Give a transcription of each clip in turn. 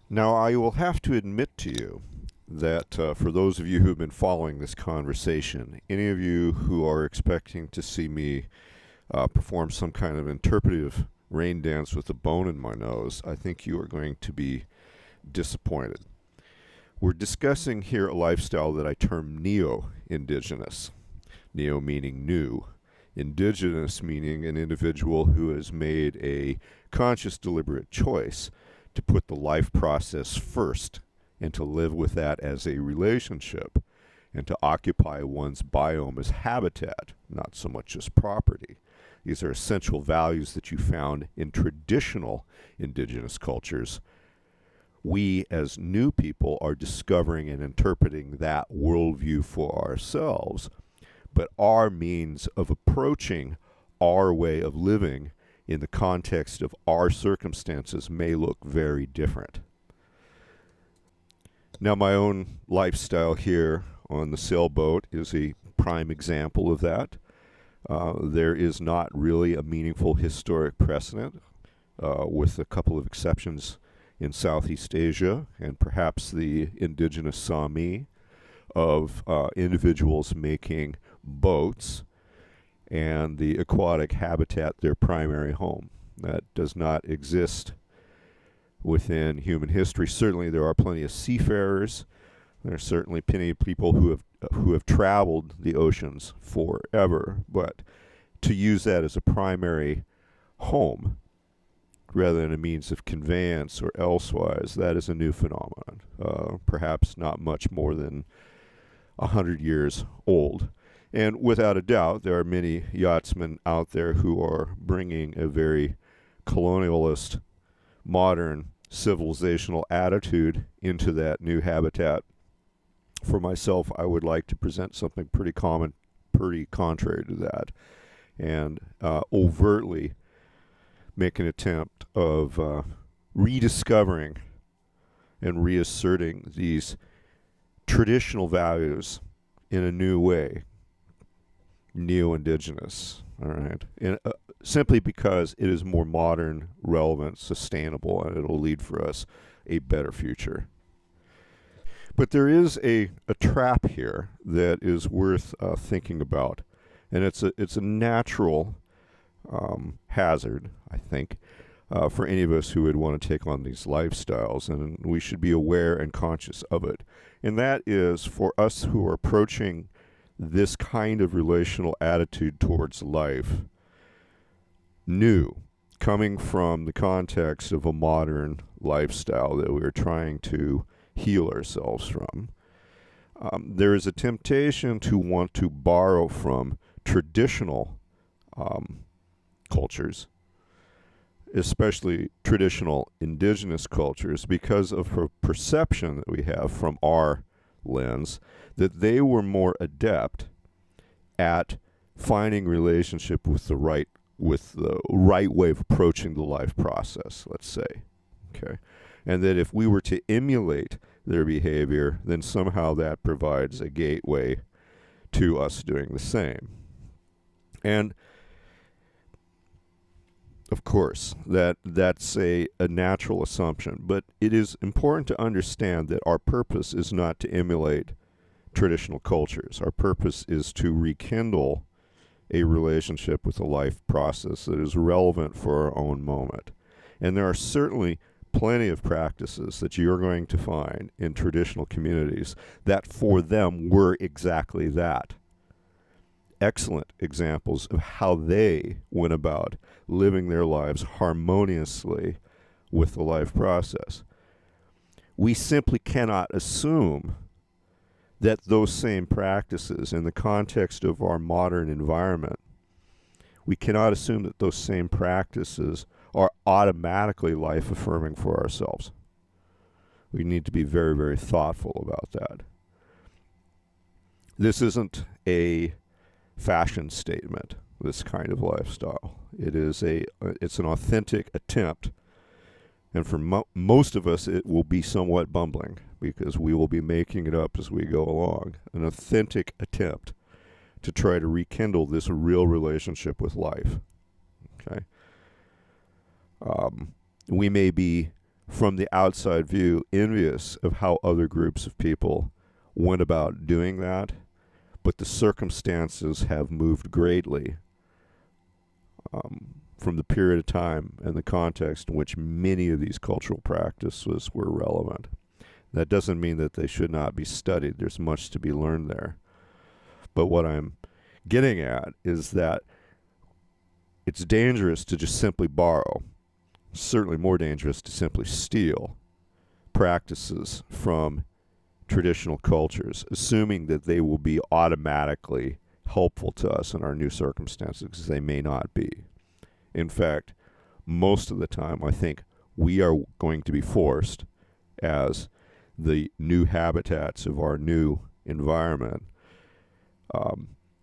Now, I will have to admit to you that for those of you who have been following this conversation, any of you who are expecting to see me perform some kind of interpretive rain dance with a bone in my nose, I think you are going to be disappointed. We're discussing here a lifestyle that I term Neo-Indigenous. Neo meaning new, Indigenous meaning an individual who has made a conscious, deliberate choice to put the life process first and to live with that as a relationship and to occupy one's biome as habitat, not so much as property. These are essential values that you found in traditional indigenous cultures. We, as new people, are discovering and interpreting that worldview for ourselves, but our means of approaching our way of living in the context of our circumstances may look very different. Now, my own lifestyle here on the sailboat is a prime example of that. There is not really a meaningful historic precedent, with a couple of exceptions in Southeast Asia and perhaps the indigenous Sami, of individuals making boats and the aquatic habitat their primary home. That does not exist within human history. Certainly, there are plenty of seafarers. There are certainly plenty of people who have traveled the oceans forever, but to use that as a primary home rather than a means of conveyance or elsewise, that is a new phenomenon. Perhaps not much more than 100 years old. And without a doubt, there are many yachtsmen out there who are bringing a very colonialist, modern, civilizational attitude into that new habitat. For myself, I would like to present something pretty common, pretty contrary to that, and overtly make an attempt of rediscovering and reasserting these traditional values in a new way, Neo-Indigenous, all right, and simply because it is more modern, relevant, sustainable, and it'll lead for us a better future. But there is a trap here that is worth thinking about, and it's a natural hazard, I think, for any of us who would want to take on these lifestyles, and we should be aware and conscious of it. And that is for us who are approaching this kind of relational attitude towards life, new, coming from the context of a modern lifestyle that we're trying to heal ourselves from. There is a temptation to want to borrow from traditional cultures, especially traditional indigenous cultures, because of a perception that we have from our lens that they were more adept at finding relationship with the right way of approaching the life process, let's say. Okay. And that if we were to emulate their behavior, then somehow that provides a gateway to us doing the same. And of course, that's a natural assumption, but it is important to understand that our purpose is not to emulate traditional cultures. Our purpose is to rekindle a relationship with the life process that is relevant for our own moment. And there are certainly plenty of practices that you're going to find in traditional communities that for them were exactly that. Excellent examples of how they went about living their lives harmoniously with the life process. We simply cannot assume that those same practices in the context of our modern environment, we cannot assume that those same practices are automatically life affirming for ourselves. We need to be very, very thoughtful about that. This isn't a fashion statement, this kind of lifestyle. It's an authentic attempt, and for most of us it will be somewhat bumbling because we will be making it up as we go along. An authentic attempt to try to rekindle this real relationship with life. Okay. We may be from the outside view, envious of how other groups of people went about doing that, but the circumstances have moved greatly from the period of time and the context in which many of these cultural practices were relevant. That doesn't mean that they should not be studied. There's much to be learned there. But what I'm getting at is that it's dangerous to just simply borrow, certainly more dangerous to simply steal practices from traditional cultures, assuming that they will be automatically helpful to us in our new circumstances, because they may not be. In fact, most of the time, I think we are going to be forced, as the new habitats of our new environment,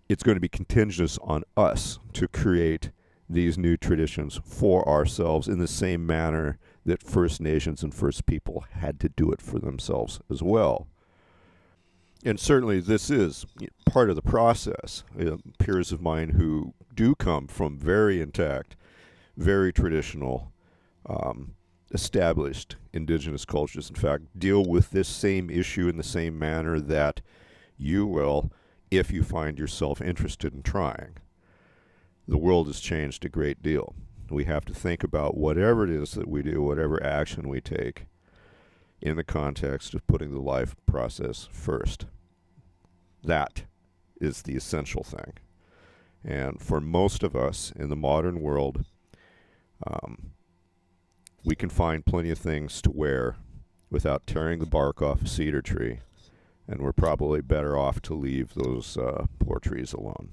it's going to be contingent on us to create these new traditions for ourselves in the same manner that First Nations and First People had to do it for themselves as well. And certainly this is part of the process. Peers of mine who do come from very intact, very traditional, established indigenous cultures, in fact, deal with this same issue in the same manner that you will if you find yourself interested in trying. The world has changed a great deal. We have to think about whatever it is that we do, whatever action we take, in the context of putting the life process first. That is the essential thing. And for most of us in the modern world, we can find plenty of things to wear without tearing the bark off a cedar tree, and we're probably better off to leave those poor trees alone.